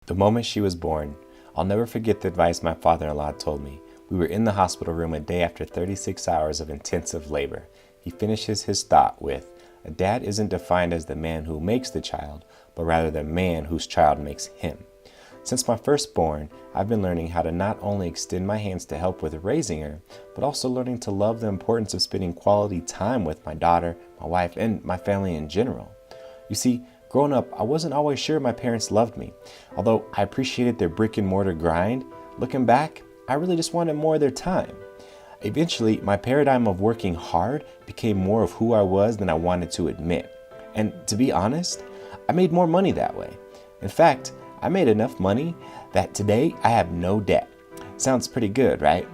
The moment she was born, I'll never forget the advice my father-in-law told me. We were in the hospital room a day after 36 hours of intensive labor. He finishes his thought with, "A dad isn't defined as the man who makes the child, but rather the man whose child makes him." Since my firstborn, I've been learning how to not only extend my hands to help with raising her, but also learning to love the importance of spending quality time with my daughter, my wife, and my family in general. You see, growing up, I wasn't always sure my parents loved me. Although I appreciated their brick and mortar grind, looking back, I really just wanted more of their time. Eventually, my paradigm of working hard became more of who I was than I wanted to admit. And to be honest, I made more money that way. In fact, I made enough money that today I have no debt. Sounds pretty good, right?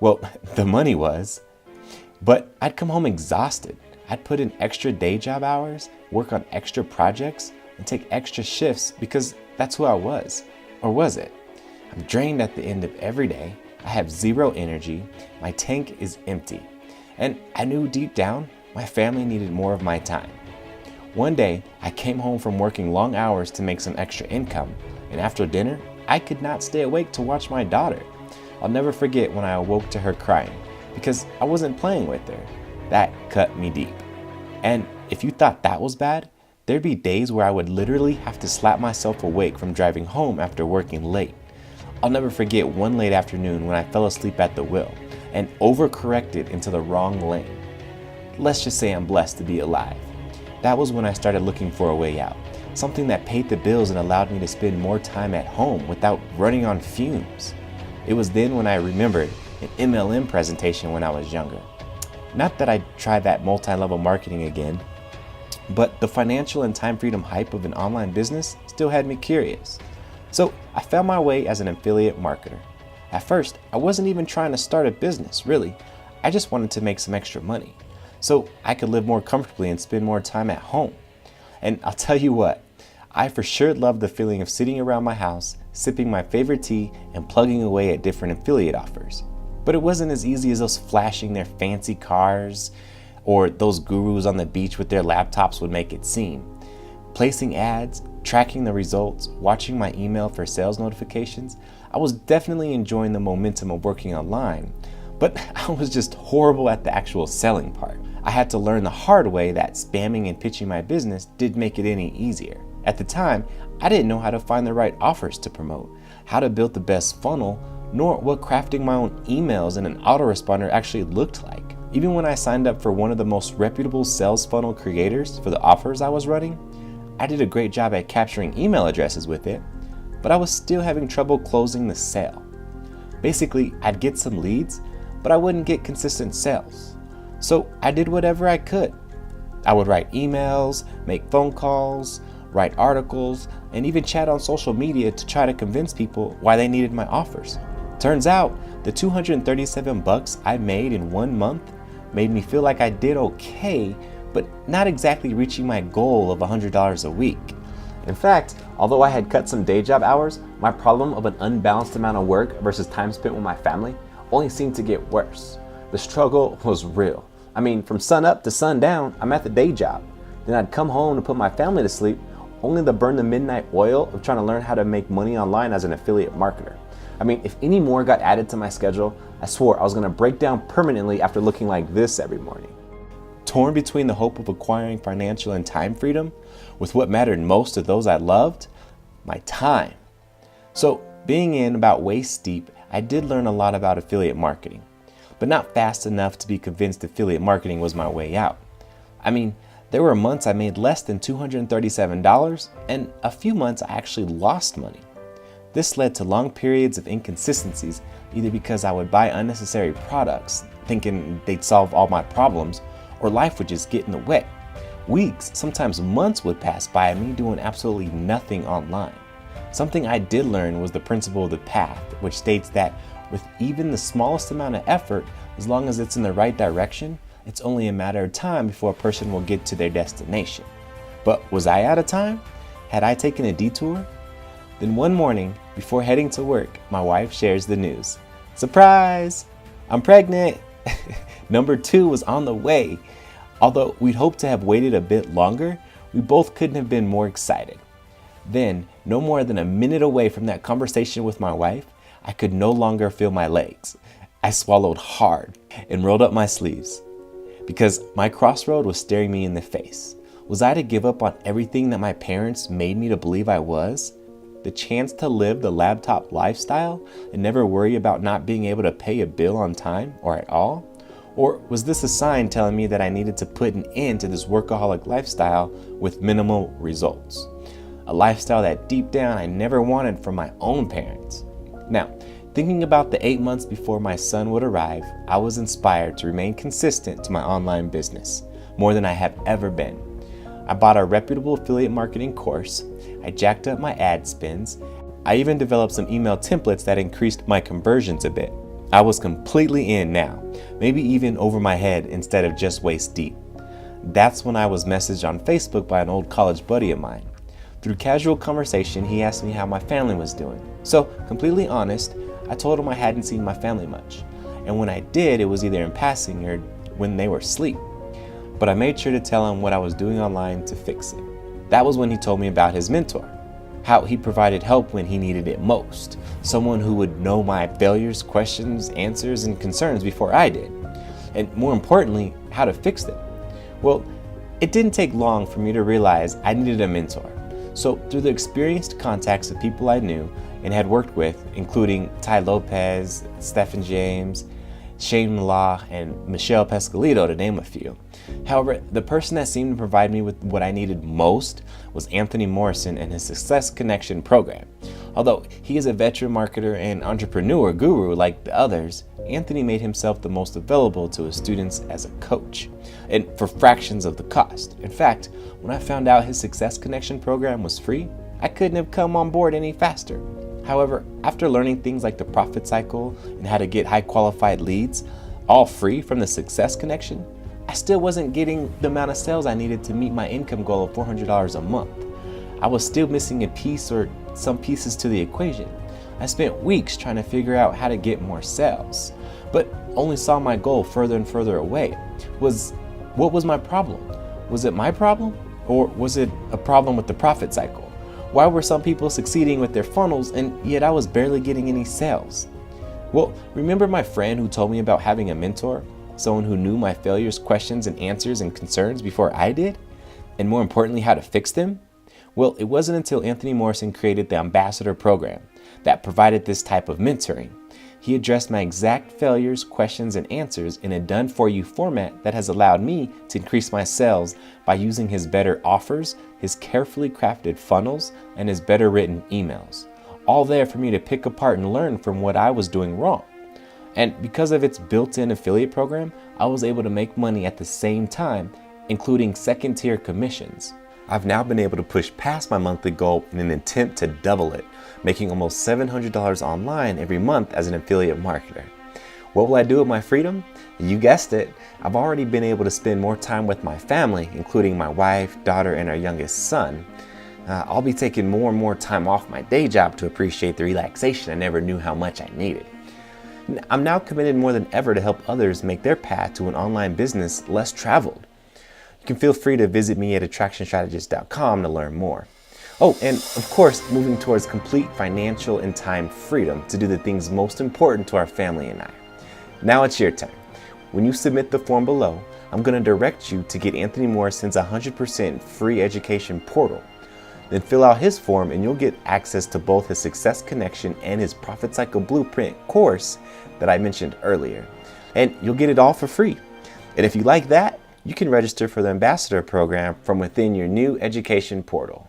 Well, the money was. But I'd come home exhausted. I'd put in extra day job hours, work on extra projects, and take extra shifts because that's who I was. Or was it? I'm drained at the end of every day. I have zero energy. My tank is empty. And I knew deep down my family needed more of my time. One day, I came home from working long hours to make some extra income, and after dinner, I could not stay awake to watch my daughter. I'll never forget when I awoke to her crying, because I wasn't playing with her. That cut me deep. And if you thought that was bad, there'd be days where I would literally have to slap myself awake from driving home after working late. I'll never forget one late afternoon when I fell asleep at the wheel and overcorrected into the wrong lane. Let's just say I'm blessed to be alive. That was when I started looking for a way out, something that paid the bills and allowed me to spend more time at home without running on fumes. It was then when I remembered an MLM presentation when I was younger. Not that I'd try that multi-level marketing again, but the financial and time freedom hype of an online business still had me curious. So I found my way as an affiliate marketer. At first, I wasn't even trying to start a business, really. I just wanted to make some extra money, so I could live more comfortably and spend more time at home. And I'll tell you what, I for sure loved the feeling of sitting around my house, sipping my favorite tea, and plugging away at different affiliate offers. But it wasn't as easy as those flashing their fancy cars or those gurus on the beach with their laptops would make it seem. Placing ads, tracking the results, watching my email for sales notifications, I was definitely enjoying the momentum of working online, but I was just horrible at the actual selling part. I had to learn the hard way that spamming and pitching my business didn't make it any easier. At the time, I didn't know how to find the right offers to promote, how to build the best funnel, nor what crafting my own emails in an autoresponder actually looked like. Even when I signed up for one of the most reputable sales funnel creators for the offers I was running, I did a great job at capturing email addresses with it, but I was still having trouble closing the sale. Basically, I'd get some leads, but I wouldn't get consistent sales. So I did whatever I could. I would write emails, make phone calls, write articles, and even chat on social media to try to convince people why they needed my offers. Turns out, the $237 I made in 1 month made me feel like I did okay, but not exactly reaching my goal of $100 a week. In fact, although I had cut some day job hours, my problem of an unbalanced amount of work versus time spent with my family only seemed to get worse. The struggle was real. I mean, from sun up to sundown, I'm at the day job. Then I'd come home to put my family to sleep, only to burn the midnight oil of trying to learn how to make money online as an affiliate marketer. I mean, if any more got added to my schedule, I swore I was gonna break down permanently after looking like this every morning. Torn between the hope of acquiring financial and time freedom with what mattered most to those I loved, my time. So being in about waist deep, I did learn a lot about affiliate marketing, but not fast enough to be convinced affiliate marketing was my way out. I mean, there were months I made less than $237, and a few months I actually lost money. This led to long periods of inconsistencies, either because I would buy unnecessary products, thinking they'd solve all my problems, or life would just get in the way. Weeks, sometimes months would pass by me doing absolutely nothing online. Something I did learn was the principle of the path, which states that with even the smallest amount of effort, as long as it's in the right direction, it's only a matter of time before a person will get to their destination. But was I out of time? Had I taken a detour? Then one morning, before heading to work, my wife shares the news. Surprise! I'm pregnant! Number 2 was on the way. Although we'd hoped to have waited a bit longer, we both couldn't have been more excited. Then, no more than a minute away from that conversation with my wife, I could no longer feel my legs. I swallowed hard and rolled up my sleeves because my crossroad was staring me in the face. Was I to give up on everything that my parents made me to believe I was? The chance to live the laptop lifestyle and never worry about not being able to pay a bill on time or at all? Or was this a sign telling me that I needed to put an end to this workaholic lifestyle with minimal results? A lifestyle that deep down I never wanted from my own parents. Now, thinking about the 8 months before my son would arrive, I was inspired to remain consistent to my online business, more than I have ever been. I bought a reputable affiliate marketing course, I jacked up my ad spends, I even developed some email templates that increased my conversions a bit. I was completely in now, maybe even over my head instead of just waist deep. That's when I was messaged on Facebook by an old college buddy of mine. Through casual conversation, he asked me how my family was doing. So, completely honest, I told him I hadn't seen my family much. And when I did, it was either in passing or when they were asleep. But I made sure to tell him what I was doing online to fix it. That was when he told me about his mentor, how he provided help when he needed it most, someone who would know my failures, questions, answers, and concerns before I did, and more importantly, how to fix them. Well, it didn't take long for me to realize I needed a mentor. So through the experienced contacts of people I knew and had worked with, including Ty Lopez, Stephen James, Shane Law, and Michelle Pescalito, to name a few. However, the person that seemed to provide me with what I needed most was Anthony Morrison and his Success Connection program. Although he is a veteran marketer and entrepreneur guru like the others, Anthony made himself the most available to his students as a coach, and for fractions of the cost. In fact, when I found out his Success Connection program was free, I couldn't have come on board any faster. However, after learning things like the profit cycle and how to get high qualified leads, all free from the Success Connection, I still wasn't getting the amount of sales I needed to meet my income goal of $400 a month. I was still missing a piece or some pieces to the equation. I spent weeks trying to figure out how to get more sales, but only saw my goal further and further away. What was my problem? Was it my problem? Or was it a problem with the profit cycle? Why were some people succeeding with their funnels and yet I was barely getting any sales? Well, remember my friend who told me about having a mentor? Someone who knew my failures, questions, and answers and concerns before I did? And more importantly, how to fix them? Well, it wasn't until Anthony Morrison created the Ambassador program that provided this type of mentoring. He addressed my exact failures, questions, and answers in a done-for-you format that has allowed me to increase my sales by using his better offers, his carefully crafted funnels, and his better written emails. All there for me to pick apart and learn from what I was doing wrong. And because of its built-in affiliate program, I was able to make money at the same time, including second-tier commissions. I've now been able to push past my monthly goal in an attempt to double it, making almost $700 online every month as an affiliate marketer. What will I do with my freedom? You guessed it. I've already been able to spend more time with my family, including my wife, daughter, and our youngest son. I'll be taking more and more time off my day job to appreciate the relaxation I never knew how much I needed. I'm now committed more than ever to help others make their path to an online business less traveled. You can feel free to visit me at attractionstrategist.com to learn more. Oh, and of course, moving towards complete financial and time freedom to do the things most important to our family and I. Now it's your turn. When you submit the form below, I'm going to direct you to get Anthony Morrison's 100% free education portal. Then fill out his form and you'll get access to both his Success Connection and his Profit Cycle Blueprint course that I mentioned earlier. And you'll get it all for free. And if you like that, you can register for the Ambassador program from within your new education portal.